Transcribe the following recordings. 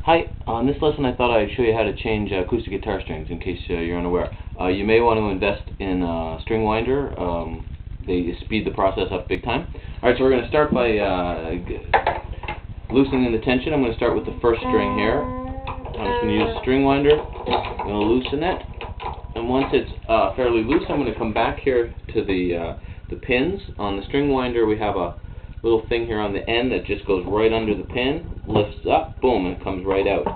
Hi, on this lesson I thought I'd show you how to change acoustic guitar strings in case you're unaware. You may want to invest in a string winder. They speed the process up big time. Alright, so we're going to start by loosening the tension. I'm going to start with the first string here. I'm just going to use a string winder. I'm going to loosen it. And once it's fairly loose, I'm going to come back here to the pins. On the string winder we have a little thing here on the end that just goes right under the pin, lifts up, boom, and it comes right out.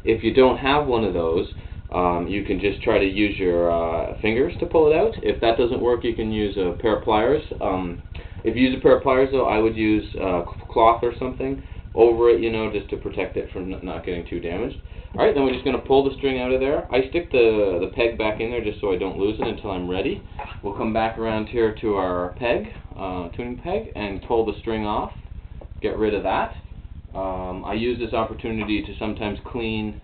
If you don't have one of those, you can just try to use your fingers to pull it out. If that doesn't work, you can use a pair of pliers. If you use a pair of pliers, though, I would use cloth or something over it, just to protect it from not getting too damaged. Alright, then we're just going to pull the string out of there. I stick the peg back in there just so I don't lose it until I'm ready. We'll come back around here to our peg, tuning peg, and pull the string off. Get rid of that. I use this opportunity to sometimes clean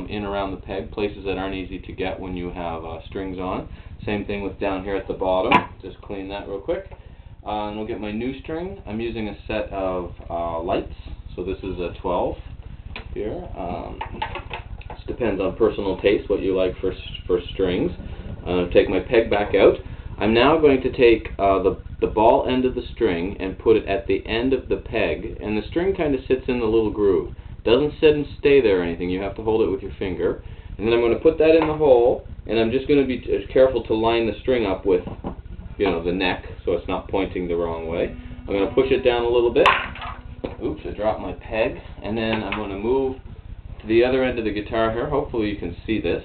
in around the peg, places that aren't easy to get when you have strings on. Same thing with down here at the bottom. Just clean that real quick. And we'll get my new string. I'm using a set of lights. So this is a 12 here. This depends on personal taste, what you like for strings. Take my peg back out. I'm now going to take the ball end of the string and put it at the end of the peg, and the string kind of sits in the little groove. Doesn't sit and stay there or anything. You have to hold it with your finger. And then I'm going to put that in the hole, and I'm just going to be careful to line the string up with, the neck, so it's not pointing the wrong way. I'm going to push it down a little bit. Oops, I dropped my peg. And then I'm going to move to the other end of the guitar here. Hopefully you can see this.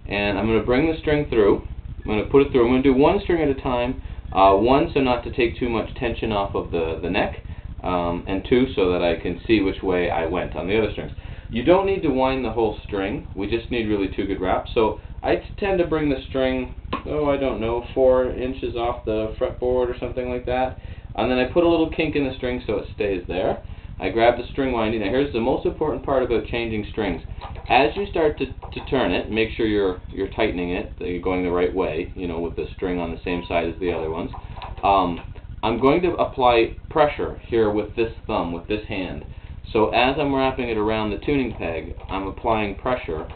And I'm going to bring the string through. I'm going to put it through. I'm going to do one string at a time. One, so not to take too much tension off of the neck. And two, so that I can see which way I went on the other strings. You don't need to wind the whole string. We just need really two good wraps. So I tend to bring the string, 4 inches off the fretboard or something like that. And then I put a little kink in the string so it stays there. I grab the string winding. Now here's the most important part about changing strings. As you start to turn it, make sure you're tightening it, that you're going the right way, with the string on the same side as the other ones. I'm going to apply pressure here with this thumb, with this hand. So as I'm wrapping it around the tuning peg, I'm applying pressure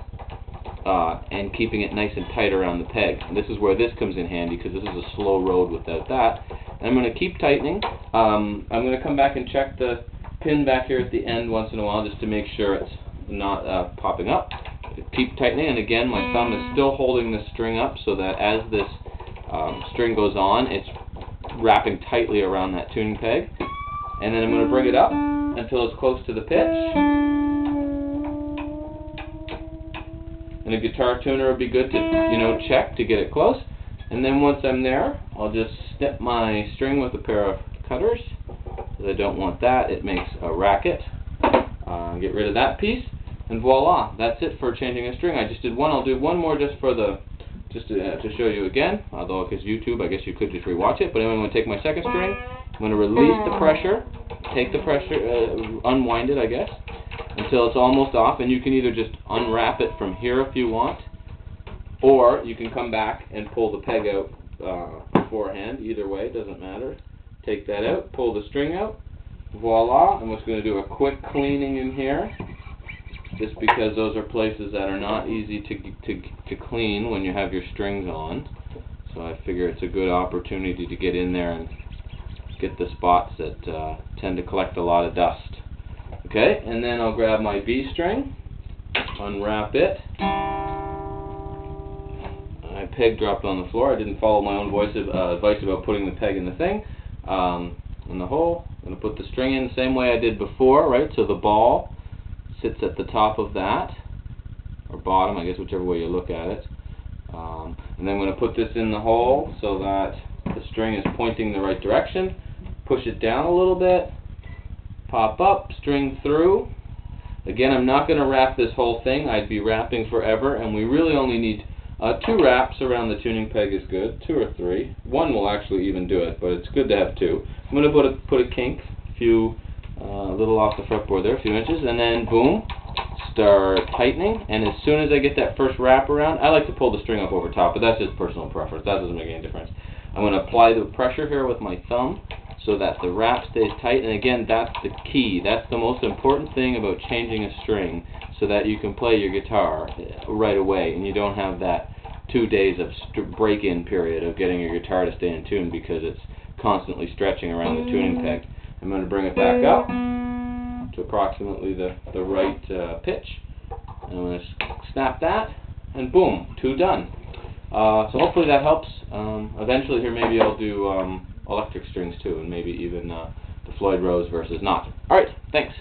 and keeping it nice and tight around the peg. And this is where this comes in handy, because this is a slow road without that. And I'm going to keep tightening. I'm going to come back and check the pin back here at the end once in a while just to make sure it's not popping up. Keep tightening, and again my thumb is still holding the string up so that as this string goes on, it's wrapping tightly around that tuning peg. And then I'm going to bring it up until it's close to the pitch. And a guitar tuner would be good to check to get it close. And then once I'm there, I'll just snip my string with a pair of cutters, because I don't want that. It makes a racket. Get rid of that piece, and voila, that's it for changing a string. I just did one. I'll do one more just to show you again. Although if it's YouTube, I guess you could just rewatch it. But anyway, I'm going to take my second string. I'm going to release the pressure, take the pressure, unwind it, I guess, until it's almost off. And you can either just unwrap it from here if you want, or you can come back and pull the peg out beforehand. Either way, it doesn't matter. Take that out, pull the string out, voila. I'm just going to do a quick cleaning in here, just because those are places that are not easy to clean when you have your strings on. So I figure it's a good opportunity to get in there and get the spots that tend to collect a lot of dust. Okay, and then I'll grab my B string, unwrap it. My peg dropped on the floor. I didn't follow my own advice about putting the peg in the thing, in the hole. I'm going to put the string in the same way I did before, right? So the ball sits at the top of that, or bottom, I guess, whichever way you look at it. And then I'm going to put this in the hole so that the string is pointing the right direction. Push it down a little bit, pop up, string through. Again, I'm not going to wrap this whole thing. I'd be wrapping forever, and we really only need 2 wraps around the tuning peg is good, 2 or 3. 1 will actually even do it, but it's good to have 2. I'm going to put a kink, a little off the fretboard there, a few inches, and then boom, start tightening. And as soon as I get that first wrap around, I like to pull the string up over top, but that's just personal preference. That doesn't make any difference. I'm going to apply the pressure here with my thumb so that the wrap stays tight. And again, that's the key. That's the most important thing about changing a string, so that you can play your guitar right away, and you don't have that 2 days of break-in period of getting your guitar to stay in tune because it's constantly stretching around the tuning peg. I'm going to bring it back up to approximately the right pitch. And I'm going to snap that, and boom, 2 done. So hopefully that helps. Eventually here maybe I'll do electric strings too, and maybe even the Floyd Rose versus not. Alright, thanks.